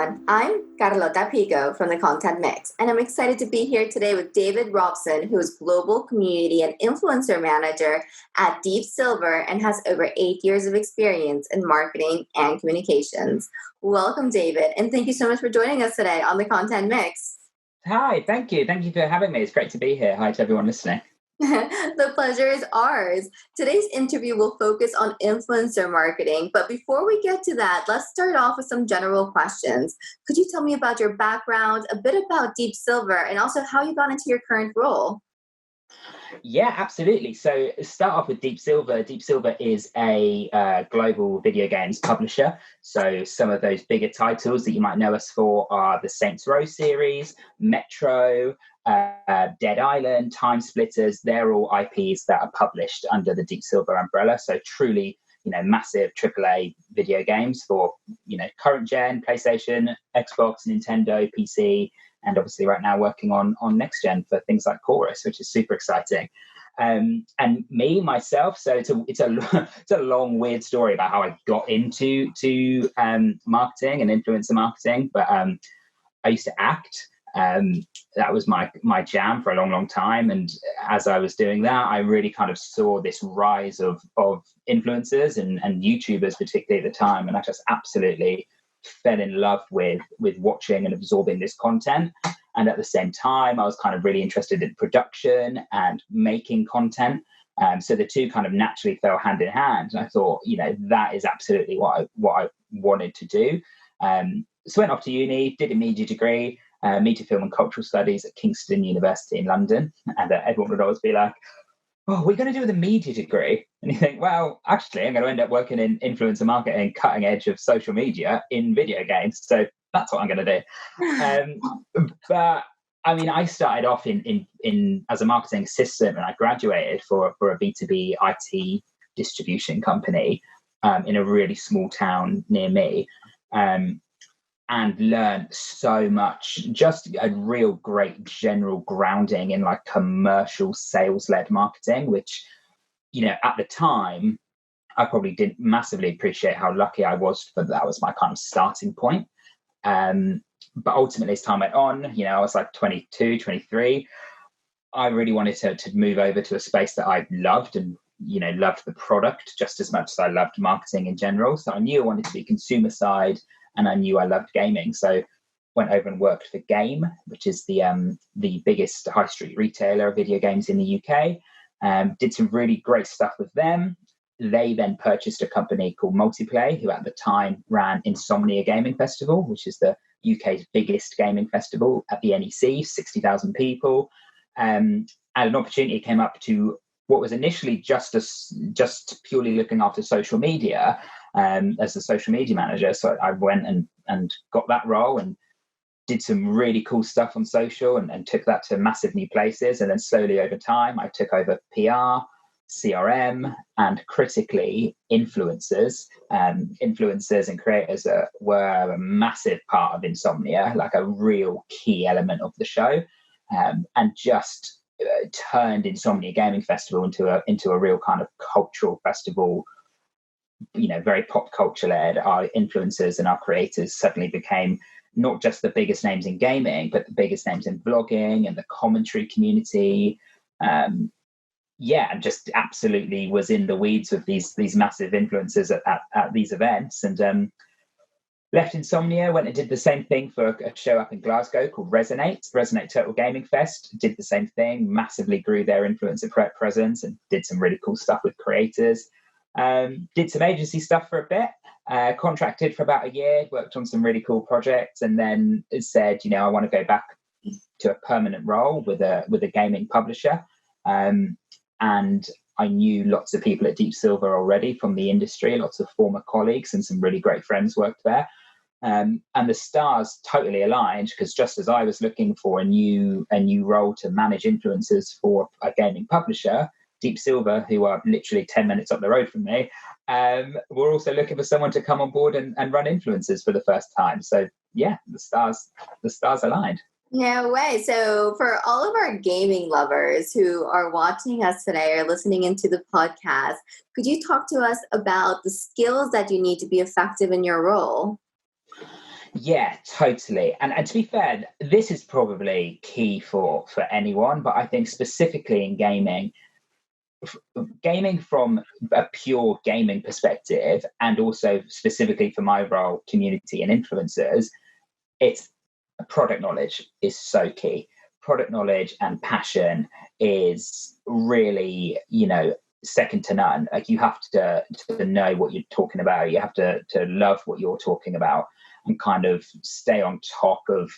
everyone. I'm Carlota Pico from the Content Mix, and I'm excited to be here today with David Robson, who is Global Community and Influencer Manager at Deep Silver and has over 8 years of experience in marketing and communications. Welcome, David, and thank you so much for joining us today on the Content Mix. Hi, thank you. Thank you for having me. It's great to be here. Hi to everyone listening. The pleasure is ours. Today's interview will focus on influencer marketing, but before we get to that, let's start off with some general questions. Could you tell me about your background, a bit about Deep Silver, and also how you got into your current role? Yeah, absolutely. So start off with Deep Silver. Deep Silver is a global video games publisher. So some of those bigger titles that you might know us for are the Saints Row series, Metro, Dead Island, Time Splitters. They're all IPs that are published under the Deep Silver umbrella. So truly, massive AAA video games for, current gen, PlayStation, Xbox, Nintendo, PC, and obviously right now working on next gen for things like Chorus, which is super exciting. And myself, so it's a long, weird story about how I got into marketing and influencer marketing. But I used to act. That was my jam for a long, long time. And as I was doing that, I really kind of saw this rise of influencers and YouTubers, particularly at the time. And I just absolutely fell in love with watching and absorbing this content. And at the same time, I was kind of really interested in production and making content. So the two kind of naturally fell hand in hand. And I thought, that is absolutely what I wanted to do. So went off to uni, did a media degree, media, film and cultural studies at Kingston University in London. And everyone would always be like, oh, we're going to do with a media degree. And you think, well, actually, I'm going to end up working in influencer marketing, cutting edge of social media in video games. So that's what I'm going to do. But I mean, I started off in as a marketing assistant, and I graduated for a B2B IT distribution company in a really small town near me. And learned so much, just a real great general grounding in like commercial sales-led marketing, which, at the time, I probably didn't massively appreciate how lucky I was, but that was my kind of starting point. But ultimately, as time went on, I was like 22, 23. I really wanted to move over to a space that I loved and, loved the product just as much as I loved marketing in general. So I knew I wanted to be consumer side, and I knew I loved gaming. So went over and worked for Game, which is the biggest high street retailer of video games in the UK. Did some really great stuff with them. They then purchased a company called Multiplay, who at the time ran Insomnia Gaming Festival, which is the UK's biggest gaming festival at the NEC, 60,000 people. And an opportunity came up to what was initially just purely looking after social media, as a social media manager. So I went and got that role and did some really cool stuff on social and took that to massive new places. And then slowly over time, I took over PR, CRM, and critically influencers. Influencers and creators were a massive part of Insomnia, like a real key element of the show, and just turned Insomnia Gaming Festival into a real kind of cultural festival. Very pop culture led. Our influencers and our creators suddenly became not just the biggest names in gaming, but the biggest names in vlogging and the commentary community. And just absolutely was in the weeds with these massive influencers at these events. And left Insomnia, went and did the same thing for a show up in Glasgow called Resonate Total Gaming Fest. Did the same thing, massively grew their influencer presence and did some really cool stuff with creators. Did some agency stuff for a bit, contracted for about a year, worked on some really cool projects, and then said, I want to go back to a permanent role with a gaming publisher. And I knew lots of people at Deep Silver already from the industry, lots of former colleagues and some really great friends worked there. And the stars totally aligned, because just as I was looking for a new role to manage influencers for a gaming publisher, Deep Silver, who are literally 10 minutes up the road from me, we're also looking for someone to come on board and run influencers for the first time. So yeah, the stars aligned. No way. So for all of our gaming lovers who are watching us today or listening into the podcast, could you talk to us about the skills that you need to be effective in your role? Yeah, totally. And to be fair, this is probably key for anyone, but I think specifically in gaming, gaming from a pure gaming perspective, and also specifically for my role, community and influencers, it's product knowledge is so key. Product knowledge and passion is really, second to none. Like, you have to know what you're talking about. You have to love what you're talking about, and kind of stay on top of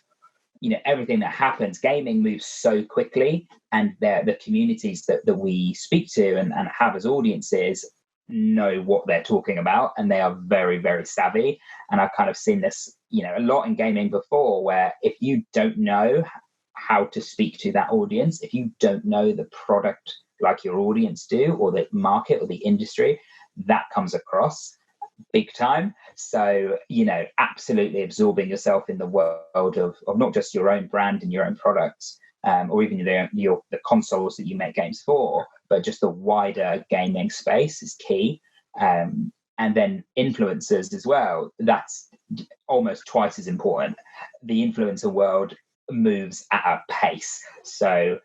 everything that happens. Gaming moves so quickly, and the communities that we speak to and have as audiences know what they're talking about, and they are very, very savvy. And I've kind of seen this a lot in gaming before, where if you don't know how to speak to that audience, if you don't know the product like your audience do, or the market or the industry, that comes across big time. So, absolutely absorbing yourself in the world of not just your own brand and your own products, or even the consoles that you make games for, but just the wider gaming space is key. And then influencers as well. That's almost twice as important. The influencer world moves at a pace. So,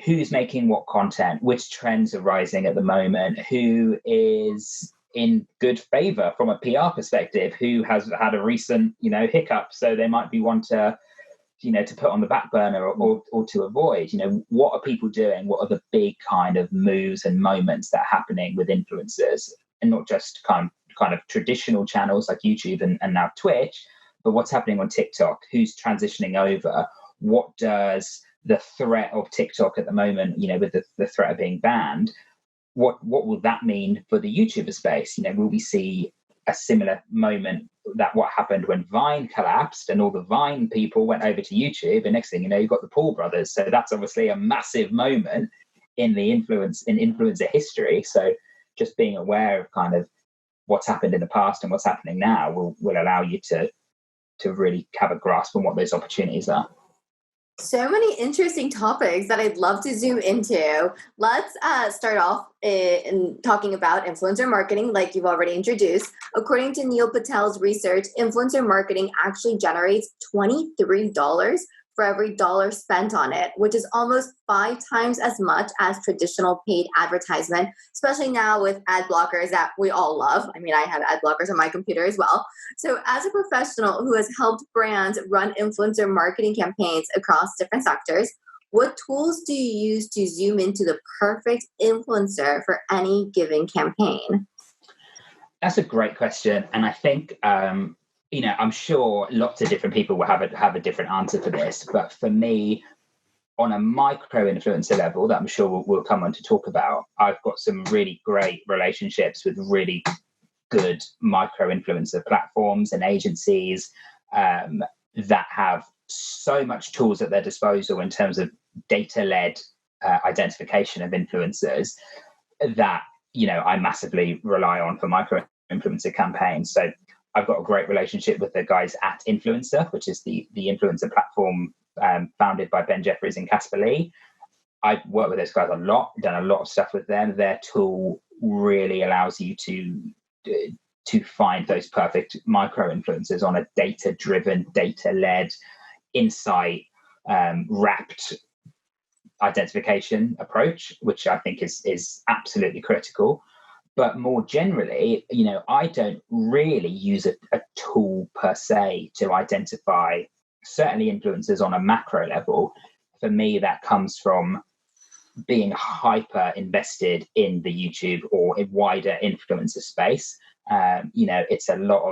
who's making what content, which trends are rising at the moment, who is in good favor from a PR perspective, who has had a recent, hiccup, so they might be one to put on the back burner, or to avoid. What are people doing? What are the big kind of moves and moments that are happening with influencers, and not just kind of traditional channels like YouTube and now Twitch, but what's happening on TikTok? Who's transitioning over? What does the threat of TikTok at the moment, with the threat of being banned, what will that mean for the YouTuber space? Will we see a similar moment that what happened when Vine collapsed and all the Vine people went over to YouTube, and next thing you know, you've got the Paul brothers. So that's obviously a massive moment in influencer history. So just being aware of kind of what's happened in the past and what's happening now will allow you to really have a grasp on what those opportunities are. So many interesting topics that I'd love to zoom into. Let's start off in talking about influencer marketing, like you've already introduced. According to Neil Patel's research, influencer marketing actually generates $23 for every dollar spent on it, which is almost 5 times as much as traditional paid advertisement, especially now with ad blockers that we all love. I mean, I have ad blockers on my computer as well. So as a professional who has helped brands run influencer marketing campaigns across different sectors, what tools do you use to zoom into the perfect influencer for any given campaign? That's a great question. And I think, I'm sure lots of different people will have a different answer for this. But for me, on a micro influencer level that I'm sure we'll come on to talk about, I've got some really great relationships with really good micro influencer platforms and agencies that have so much tools at their disposal in terms of data-led identification of influencers that I massively rely on for micro influencer campaigns. So I've got a great relationship with the guys at Influencer, which is the influencer platform founded by Ben Jeffries and Casper Lee. I've worked with those guys a lot, done a lot of stuff with them. Their tool really allows you to find those perfect micro influencers on a data-driven, data-led, insight wrapped identification approach, which I think is absolutely critical. But more generally, I don't really use a tool per se to identify certainly influencers on a macro level. For me, that comes from being hyper invested in the YouTube or a wider influencer space. It's a lot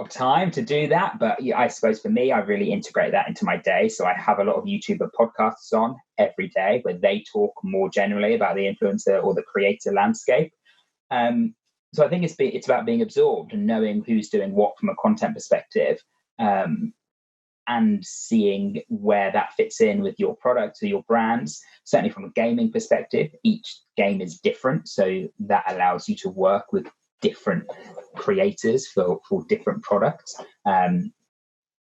of time to do that, but I suppose for me, I really integrate that into my day. So I have a lot of YouTuber podcasts on every day where they talk more generally about the influencer or the creator landscape. So I think it's about being absorbed and knowing who's doing what from a content perspective, and seeing where that fits in with your products or your brands. Certainly from a gaming perspective, each game is different. So that allows you to work with different creators for different products.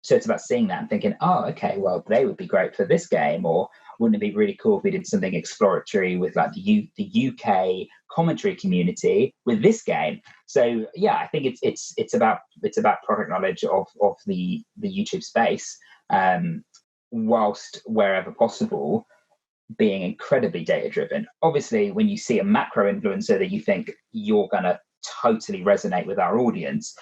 So it's about seeing that and thinking, oh, okay, well, they would be great for this game, or wouldn't it be really cool if we did something exploratory with like the UK commentary community with this game? So yeah, I think it's about product knowledge of the YouTube space, whilst wherever possible being incredibly data driven. Obviously, when you see a macro influencer that you think you're going to totally resonate with our audience,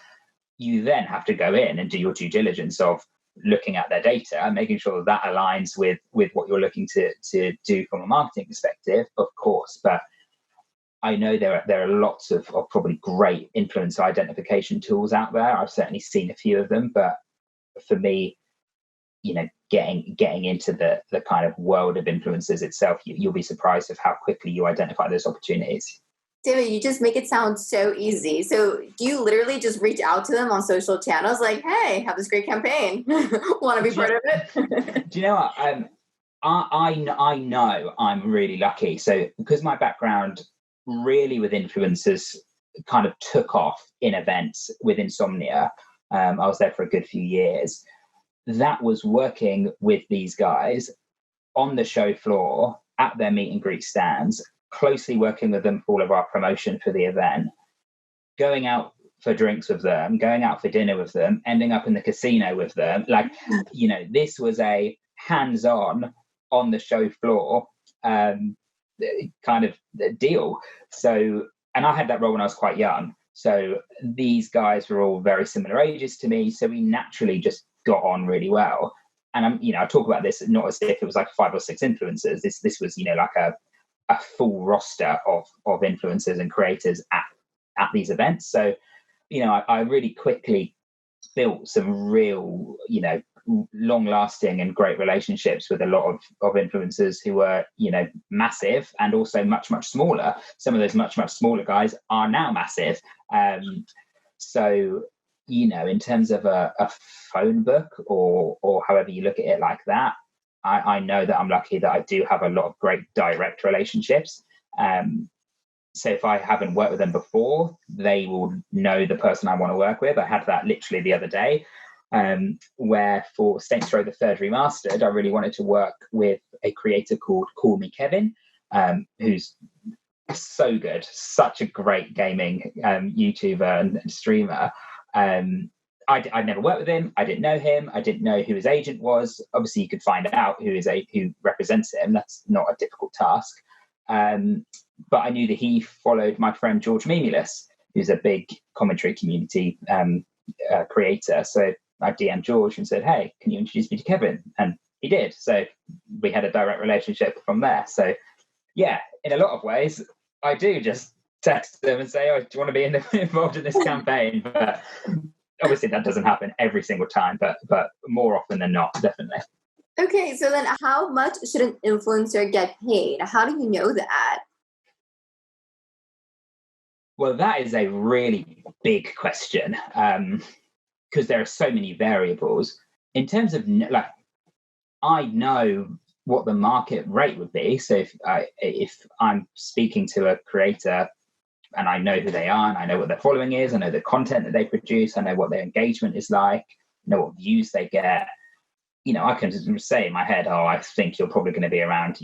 you then have to go in and do your due diligence of looking at their data and making sure that aligns with what you're looking to do from a marketing perspective, of course. But I know there are lots of probably great influencer identification tools out there. I've certainly seen a few of them, but for me, getting into the kind of world of influencers itself, you'll be surprised of how quickly you identify those opportunities. David, you just make it sound so easy. So do you literally just reach out to them on social channels like, hey, have this great campaign. Want to be part of it? Do you know what? I know I'm really lucky. So because my background really with influencers kind of took off in events with Insomnia, I was there for a good few years. That was working with these guys on the show floor at their meet and greet stands, closely working with them for all of our promotion for the event, going out for drinks with them, going out for dinner with them, ending up in the casino with them. Like, this was a hands-on the show floor kind of deal. So, and I had that role when I was quite young. So these guys were all very similar ages to me. So we naturally just got on really well. And I talk about this not as if it was like 5 or 6 influencers. This was, like a full roster of influencers and creators at these events. So, I really quickly built some real, long-lasting and great relationships with a lot of influencers who were, massive and also much, much smaller. Some of those much, much smaller guys are now massive. So, in terms of a phone book or however you look at it like that, I know that I'm lucky that I do have a lot of great direct relationships. So if I haven't worked with them before, they will know the person I want to work with. I had that literally the other day, where for Saints Row the Third Remastered, I really wanted to work with a creator called Call Me Kevin, who's so good, such a great gaming YouTuber and streamer. I'd never worked with him. I didn't know him. I didn't know who his agent was. Obviously, you could find out who represents him. That's not a difficult task. But I knew that he followed my friend George Mimulus, who's a big commentary community creator. So I DM'd George and said, hey, can you introduce me to Kevin? And he did. So we had a direct relationship from there. So yeah, in a lot of ways, I do just text them and say, oh, do you want to be involved in this campaign? But obviously that doesn't happen every single time, but more often than not, definitely. Okay, so then how much should an influencer get paid? How do you know that? Well, that is a really big question, because there are so many variables. In terms of, I know what the market rate would be. So if I'm speaking to a creator and I know who they are and I know what their following is, I know the content that they produce, I know what their engagement is like, I know what views they get, I can just say in my head, oh, I think you're probably going to be around,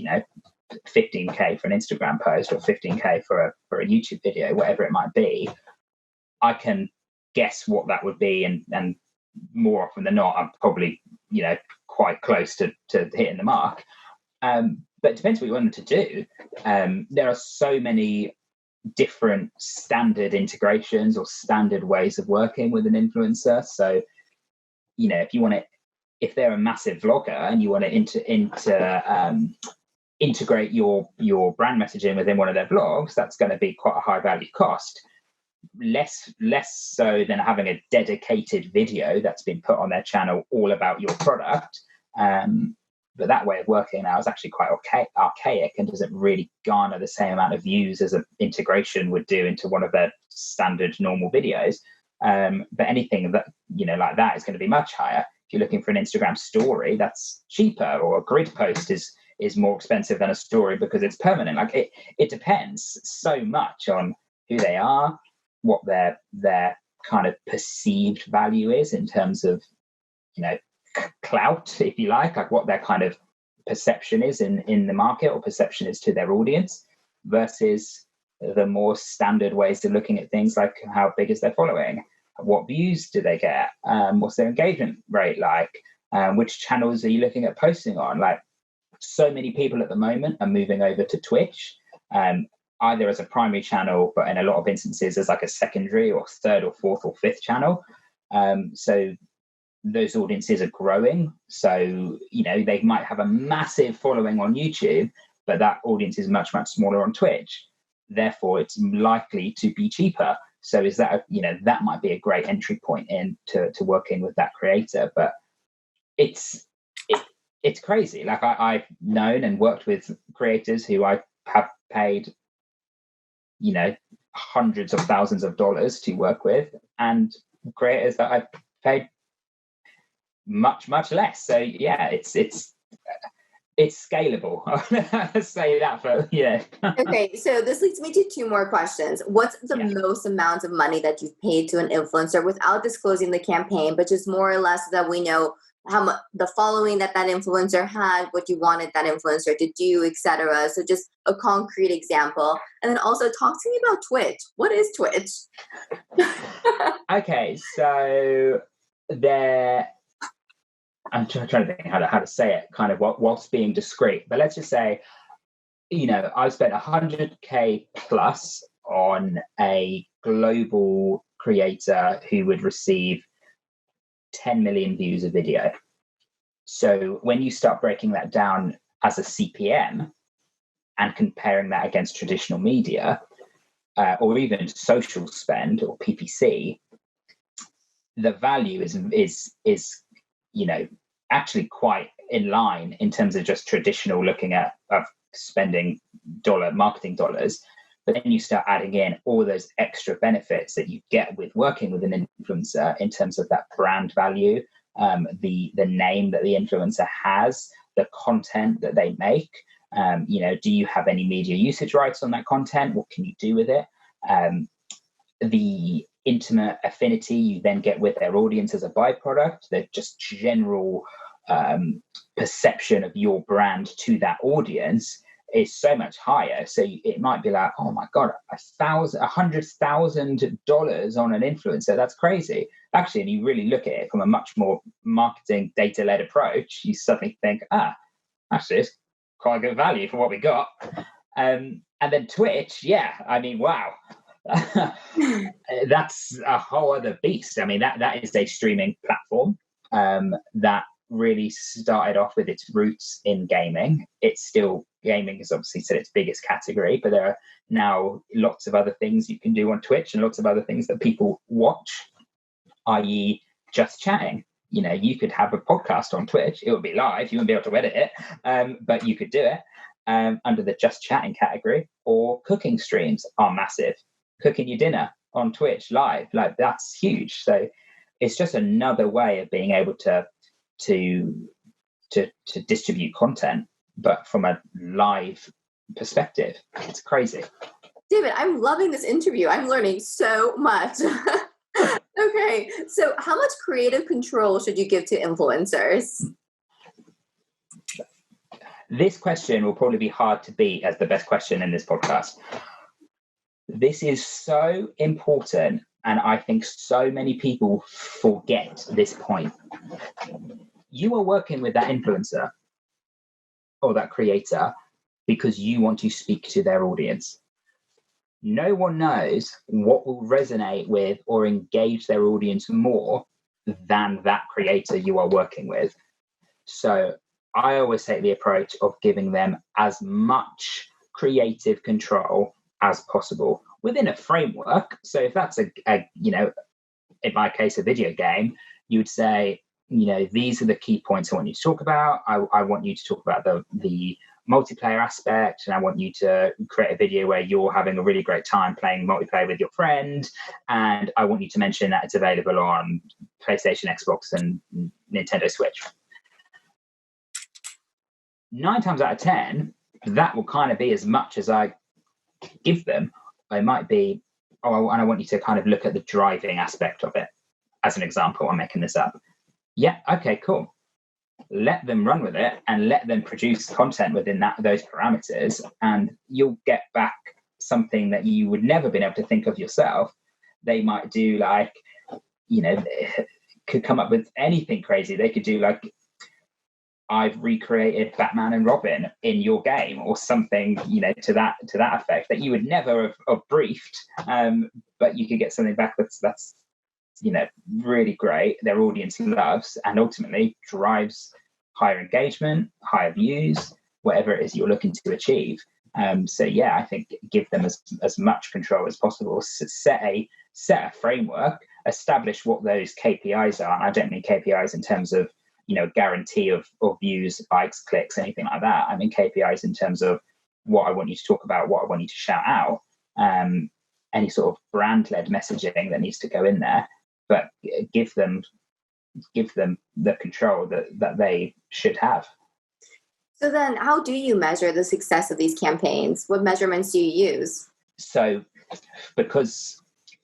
15K for an Instagram post or 15K for a YouTube video, whatever it might be. I can guess what that would be, and more often than not, I'm probably, quite close to hitting the mark. But it depends what you want them to do. There are so many different standard integrations or standard ways of working with an influencer. So, if they're a massive vlogger and you want to integrate your brand messaging within one of their vlogs, that's going to be quite a high value cost. Less so than having a dedicated video that's been put on their channel all about your product. But that way of working now is actually quite archaic and doesn't really garner the same amount of views as an integration would do into one of their standard normal videos. But anything that, like that is going to be much higher. If you're looking for an Instagram story, that's cheaper, or a grid post is more expensive than a story because it's permanent. Like it depends so much on who they are, what their kind of perceived value is in terms of, clout, if you like what their kind of perception is in the market, or perception is to their audience, versus the more standard ways of looking at things, like how big is their following, what views do they get, what's their engagement rate like, which channels are you looking at posting on. Like, so many people at the moment are moving over to Twitch, either as a primary channel, but in a lot of instances as like a secondary or third or fourth or fifth channel. So those audiences are growing. So, they might have a massive following on YouTube, but that audience is much, much smaller on Twitch. Therefore, it's likely to be cheaper. So is that, that might be a great entry point into working with that creator. But it's crazy. Like, I've known and worked with creators who I have paid, hundreds of thousands of dollars to work with, and creators that I've paid much, much less. So yeah, it's scalable. I'll say that, but yeah. Okay, so this leads me to two more questions. What's the most amount of money that you've paid to an influencer, without disclosing the campaign, but just more or less that we know how much the following that influencer had, what you wanted that influencer to do, etc. So just a concrete example. And then also talk to me about Twitch. What is Twitch? Okay, so I'm trying to think how to say it kind of whilst being discreet. But let's just say, I've spent 100K plus on a global creator who would receive 10 million views a video. So when you start breaking that down as a CPM and comparing that against traditional media, or even social spend or PPC, the value is actually quite in line in terms of just traditional looking at of spending marketing dollars. But then you start adding in all those extra benefits that you get with working with an influencer in terms of that brand value, the name that the influencer has, the content that they make. Do you have any media usage rights on that content? What can you do with it? The intimate affinity you then get with their audience as a byproduct, the just general perception of your brand to that audience is so much higher. So it might be like, oh my God, $100,000 on an influencer. That's crazy. Actually, and you really look at it from a much more marketing data-led approach, you suddenly think, actually, it's quite good value for what we got. And then Twitch, wow. That's a whole other beast. I mean, that is a streaming platform that really started off with its roots in gaming. Gaming is obviously still its biggest category, but there are now lots of other things you can do on Twitch and lots of other things that people watch, i.e. just chatting. You could have a podcast on Twitch. It would be live. You wouldn't be able to edit it, but you could do it under the just chatting category. Or cooking streams are massive. Cooking your dinner on Twitch live, like, that's huge. So it's just another way of being able to distribute content, but from a live perspective. It's crazy. David, I'm loving this interview. I'm learning so much. Okay, so how much creative control should you give to influencers? This question will probably be hard to beat as the best question in this podcast. This is so important, and I think so many people forget this point. You are working with that influencer or that creator because you want to speak to their audience. No one knows what will resonate with or engage their audience more than that creator you are working with. So I always take the approach of giving them as much creative control as possible within a framework. So if that's a in my case, a video game, you would say, these are the key points I want you to talk about. I want you to talk about the multiplayer aspect, and I want you to create a video where you're having a really great time playing multiplayer with your friend, and I want you to mention that it's available on PlayStation, Xbox, and Nintendo Switch. 9 times out of 10, that will kind of be as much as I give them. It might be, and I want you to kind of look at the driving aspect of it. As an example, I'm making this up. Yeah, okay, cool. let them run with it and let them produce content within those parameters, and you'll get back something that you would never been able to think of yourself. They might do like, could come up with anything crazy. They could do like, I've recreated Batman and Robin in your game, or something, to that effect, that you would never have briefed. But you could get something back that's really great. Their audience loves, and ultimately drives higher engagement, higher views, whatever it is you're looking to achieve. So yeah, I think give them as much control as possible. Set a framework, establish what those KPIs are. And I don't mean KPIs in terms of guarantee of views, likes, clicks, anything like that. I mean KPIs in terms of what I want you to talk about, what I want you to shout out, any sort of brand-led messaging that needs to go in there. But give them the control that they should have. So then how do you measure the success of these campaigns? What measurements do you use? So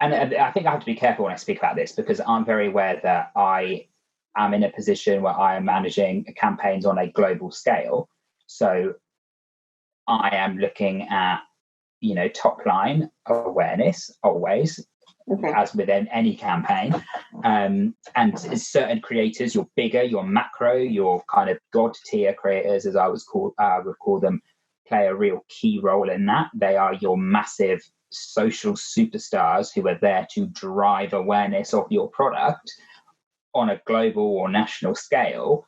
and I think I have to be careful when I speak about this, because I'm very aware that I am in a position where I am managing campaigns on a global scale. So I am looking at, top line awareness always, as with any campaign. And certain creators, your bigger, your macro, your kind of god tier creators, as I would call them, play a real key role in that. They are your massive social superstars who are there to drive awareness of your product on a global or national scale.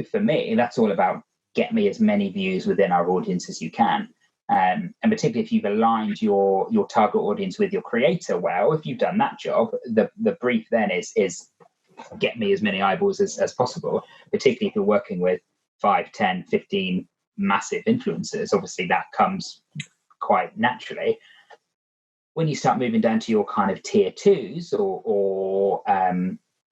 For me, that's all about get me as many views within our audience as you can. And particularly if you've aligned your target audience with your creator well, if you've done that job, the brief then is get me as many eyeballs as possible, particularly if you're working with 5, 10, 15 massive influencers. Obviously, that comes quite naturally. When you start moving down to your kind of tier 2s or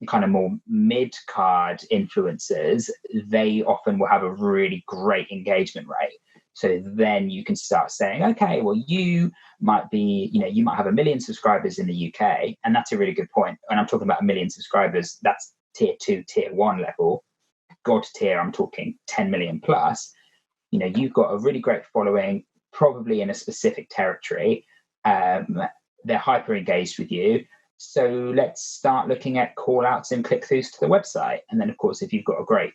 kind of more mid-card influencers, they often will have a really great engagement rate. So then you can start saying, okay, well, you might have 1 million subscribers in the UK. And that's a really good point. And I'm talking about 1 million subscribers, that's tier 2, tier 1 level. God tier, I'm talking 10 million plus. You've got a really great following, probably in a specific territory. They're hyper engaged with you. So let's start looking at call outs and click throughs to the website. And then, of course, if you've got a great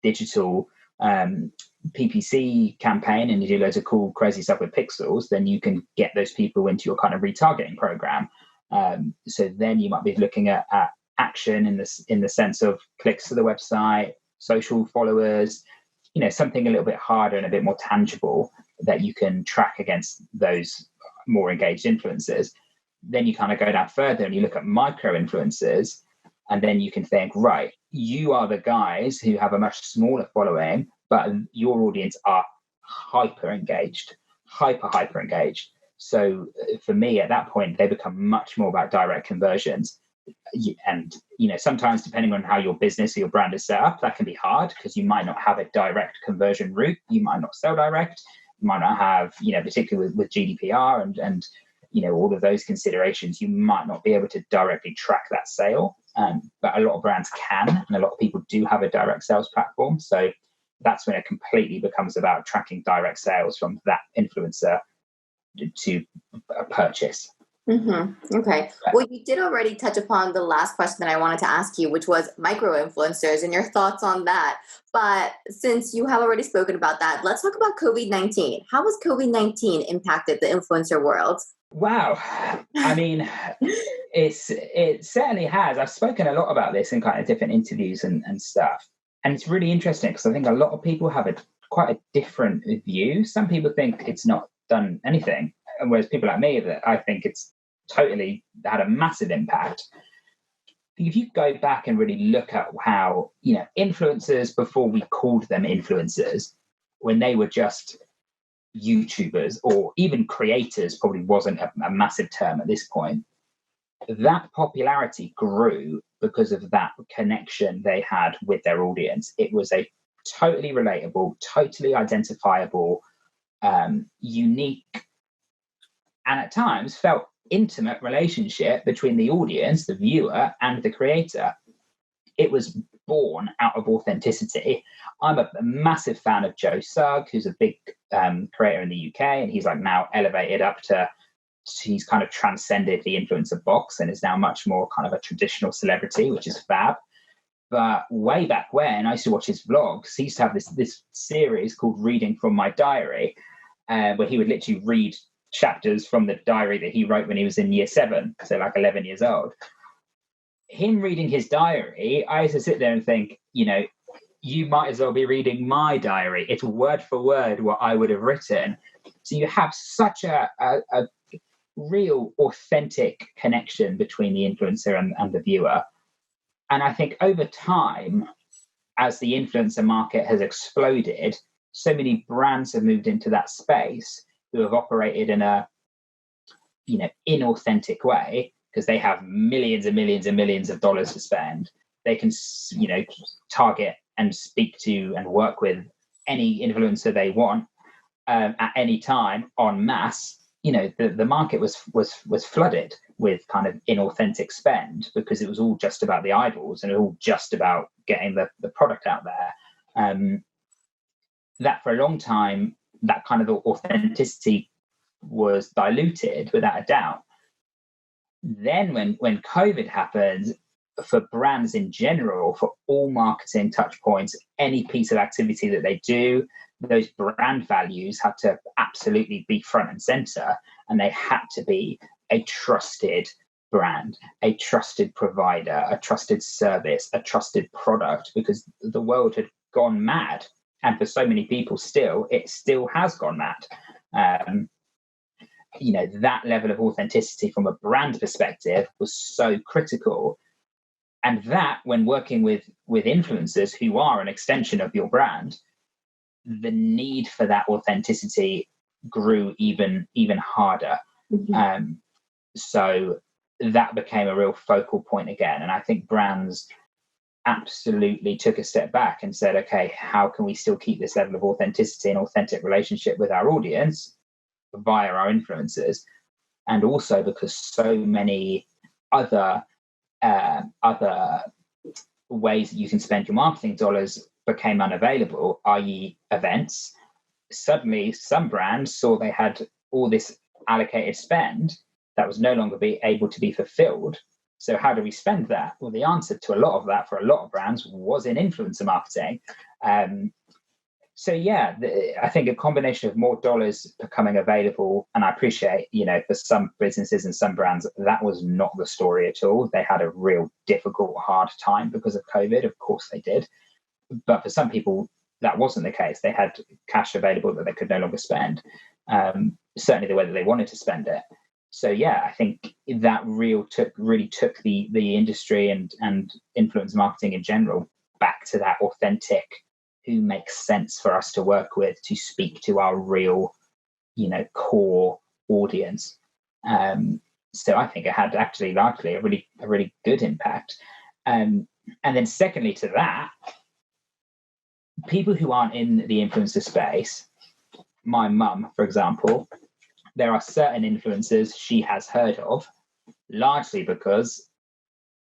digital PPC campaign and you do loads of cool, crazy stuff with pixels, then you can get those people into your kind of retargeting program. So then you might be looking at action in the sense of clicks to the website, social followers, something a little bit harder and a bit more tangible that you can track against those more engaged influencers. Then you kind of go down further and you look at micro influencers, and then you can think, right, you are the guys who have a much smaller following, but your audience are hyper engaged. So for me, at that point, they become much more about direct conversions. And sometimes, depending on how your business or your brand is set up, that can be hard because you might not have a direct conversion route. You might not sell direct. You might not have, particularly with GDPR and all of those considerations, you might not be able to directly track that sale. But a lot of brands can, and a lot of people do have a direct sales platform. So that's when it completely becomes about tracking direct sales from that influencer to a purchase. Mm-hmm. Okay. Well, you did already touch upon the last question that I wanted to ask you, which was micro influencers and your thoughts on that. But since you have already spoken about that, let's talk about COVID-19. How has COVID-19 impacted the influencer world? Wow. I mean, it certainly has. I've spoken a lot about this in kind of different interviews and stuff. And it's really interesting because I think a lot of people have quite a different view. Some people think it's not done anything, whereas people like me, that I think it's totally had a massive impact. If you go back and really look at how, influencers, before we called them influencers, when they were just YouTubers or even creators, probably wasn't a massive term at this point, that popularity grew because of that connection they had with their audience. It was a totally relatable, totally identifiable, unique, and at times felt intimate relationship between the audience, the viewer, and the creator. It was born out of authenticity. I'm a massive fan of Joe Sugg, who's a big creator in the UK, and he's like now elevated up to, he's kind of transcended the influencer box and is now much more kind of a traditional celebrity, which is fab. But way back when I used to watch his vlogs, he used to have this series called Reading from My Diary, where he would literally read chapters from the diary that he wrote when he was in year 7, so like 11 years old. Him reading his diary, I used to sit there and think, you might as well be reading my diary. It's word for word what I would have written. So you have such a real authentic connection between the influencer and the viewer. And I think over time, as the influencer market has exploded, so many brands have moved into that space who have operated in a, inauthentic way, because they have millions and millions and millions of dollars to spend. They can, target and speak to and work with any influencer they want at any time en masse. The market was flooded with kind of inauthentic spend, because it was all just about the eyeballs and it was all just about getting the product out there. That for a long time, that kind of authenticity was diluted without a doubt. Then when COVID happened, for brands in general, for all marketing touch points, any piece of activity that they do, those brand values had to absolutely be front and center, and they had to be a trusted brand, a trusted provider, a trusted service, a trusted product, because the world had gone mad. And for so many people it still has gone mad. That level of authenticity from a brand perspective was so critical. And that, when working with influencers who are an extension of your brand, the need for that authenticity grew even harder. Mm-hmm. So that became a real focal point again. And I think brands absolutely took a step back and said, okay, how can we still keep this level of authenticity and authentic relationship with our audience via our influencers? And also because so many other ways that you can spend your marketing dollars became unavailable, i.e. events. Suddenly, some brands saw they had all this allocated spend that was no longer able to be fulfilled. So how do we spend that? Well, the answer to a lot of that for a lot of brands was in influencer marketing. I think a combination of more dollars becoming available, and I appreciate, for some businesses and some brands, that was not the story at all. They had a real difficult, hard time because of COVID. Of course they did. But for some people, that wasn't the case. They had cash available that they could no longer spend, certainly the way that they wanted to spend it. So, I think that really took the industry and influence marketing in general back to that authentic, who makes sense for us to work with, to speak to our real, core audience. So I think it had actually largely a really good impact. And then secondly to that, people who aren't in the influencer space, my mum, for example, there are certain influencers she has heard of, largely because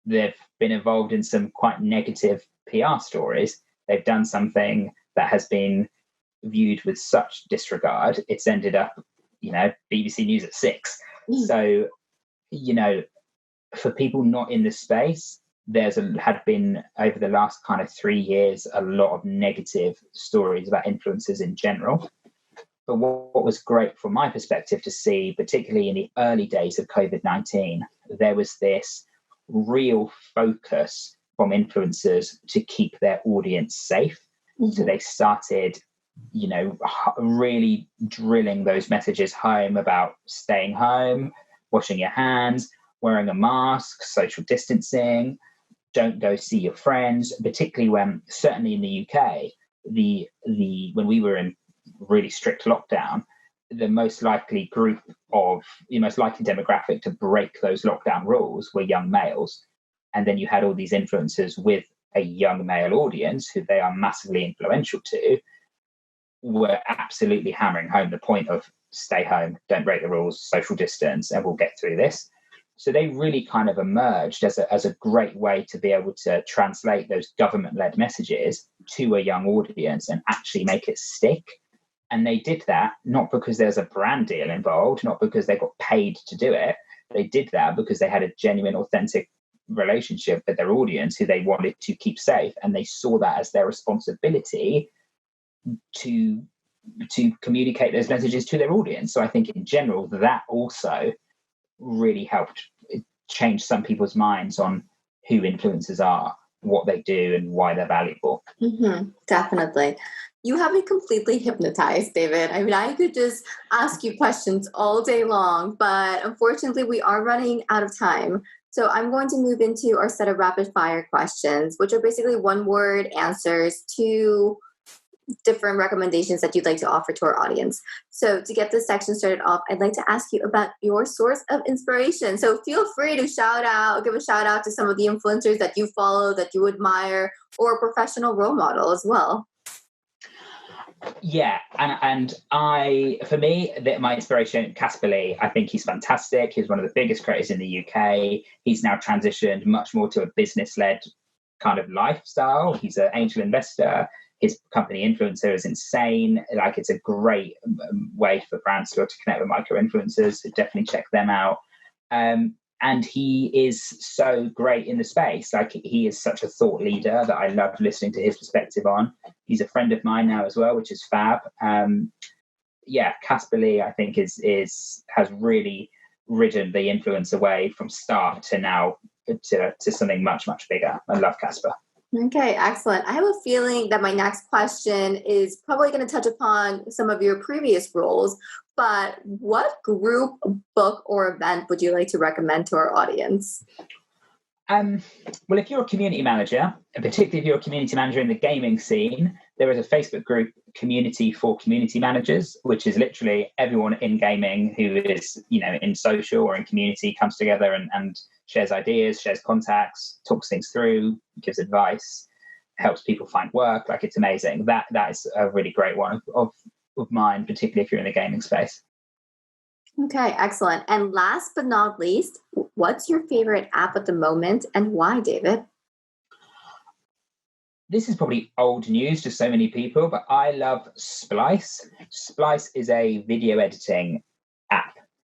they've been involved in some quite negative PR stories. They've done something that has been viewed with such disregard. It's ended up, BBC News at 6. So, for people not in the space, had been over the last kind of 3 years, a lot of negative stories about influencers in general. But what was great from my perspective to see, particularly in the early days of COVID-19, there was this real focus from influencers to keep their audience safe. Mm-hmm. So they started, really drilling those messages home about staying home, washing your hands, wearing a mask, social distancing, don't go see your friends, particularly when, certainly in the UK, when we were in really strict lockdown, the most likely demographic to break those lockdown rules were young males. And then you had all these influencers with a young male audience who they are massively influential to, were absolutely hammering home the point of stay home, don't break the rules, social distance, and we'll get through this. So they really kind of emerged as a great way to be able to translate those government-led messages to a young audience and actually make it stick. And they did that not because there's a brand deal involved, not because they got paid to do it. They did that because they had a genuine, authentic relationship with their audience who they wanted to keep safe. And they saw that as their responsibility to communicate those messages to their audience. So I think in general, that also really helped change some people's minds on who influencers are, what they do, and why they're valuable. Definitely. You have me completely hypnotized, David. I mean, I could just ask you questions all day long, but unfortunately, we are running out of time. So I'm going to move into our set of rapid fire questions, which are basically one word answers to different recommendations that you'd like to offer to our audience. So to get this section started off, I'd like to ask you about your source of inspiration. So feel free to give a shout out to some of the influencers that you follow, that you admire, or a professional role model as well. Yeah, and for me, my inspiration, Casper Lee, I think he's fantastic. He's one of the biggest creators in the UK. He's now transitioned much more to a business-led kind of lifestyle. He's an angel investor. His company Influencer is insane. Like, it's a great way for brands to connect with micro-influencers. So definitely check them out. And he is so great in the space. Like, he is such a thought leader that I love listening to his perspective on. He's a friend of mine now as well, which is fab. Casper Lee, I think, has really ridden the influence away from start to now to something much, much bigger. I love Casper. Okay, excellent. I have a feeling that my next question is probably going to touch upon some of your previous roles, but what group, book, or event would you like to recommend to our audience? Well, if you're a community manager, and particularly if you're a community manager in the gaming scene, there is a Facebook group, Community for Community Managers, which is literally everyone in gaming who is, in social or in community comes together and shares ideas, shares contacts, talks things through, gives advice, helps people find work. Like, it's amazing. That is a really great one of mine, particularly if you're in the gaming space. Okay, excellent. And last but not least, what's your favorite app at the moment and why, David? This is probably old news to so many people, but I love Splice. Splice is a video editing app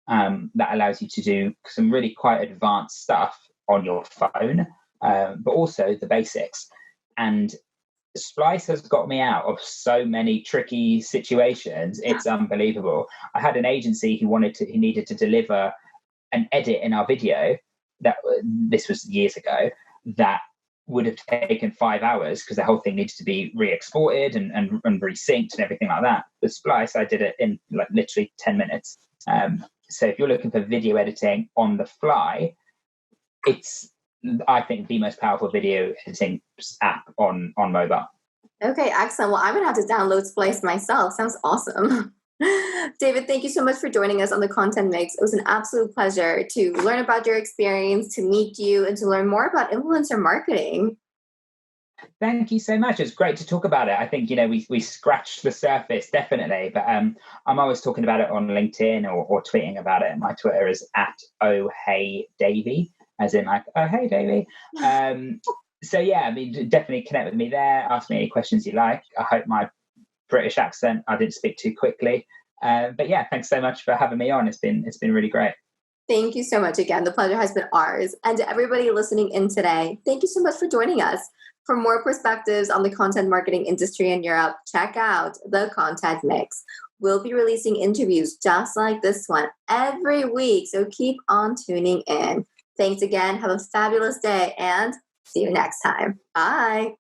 that allows you to do some really quite advanced stuff on your phone, but also the basics. And Splice has got me out of so many tricky situations. It's unbelievable. I had an agency who needed to deliver an edit in our video this was years ago, that would have taken 5 hours because the whole thing needed to be re-exported and resynced and everything like that. With Splice, I did it in literally 10 minutes. So if you're looking for video editing on the fly, it's, I think, the most powerful video editing app on mobile. Okay, excellent. Well, I'm going to have to download Splice myself. Sounds awesome. David, thank you so much for joining us on the Content Mix. It was an absolute pleasure to learn about your experience, to meet you, and to learn more about influencer marketing. Thank you so much. It's great to talk about it. I think, we scratched the surface, definitely, but I'm always talking about it on LinkedIn or tweeting about it. My Twitter is @ohheydavy, as in like, oh, hey, Davey. So yeah, definitely connect with me there. Ask me any questions you like. I hope my British accent, I didn't speak too quickly. But yeah, thanks so much for having me on. It's been really great. Thank you so much again. The pleasure has been ours. And to everybody listening in today, thank you so much for joining us. For more perspectives on the content marketing industry in Europe, check out the Content Mix. We'll be releasing interviews just like this one every week, so keep on tuning in. Thanks again. Have a fabulous day and see you next time. Bye.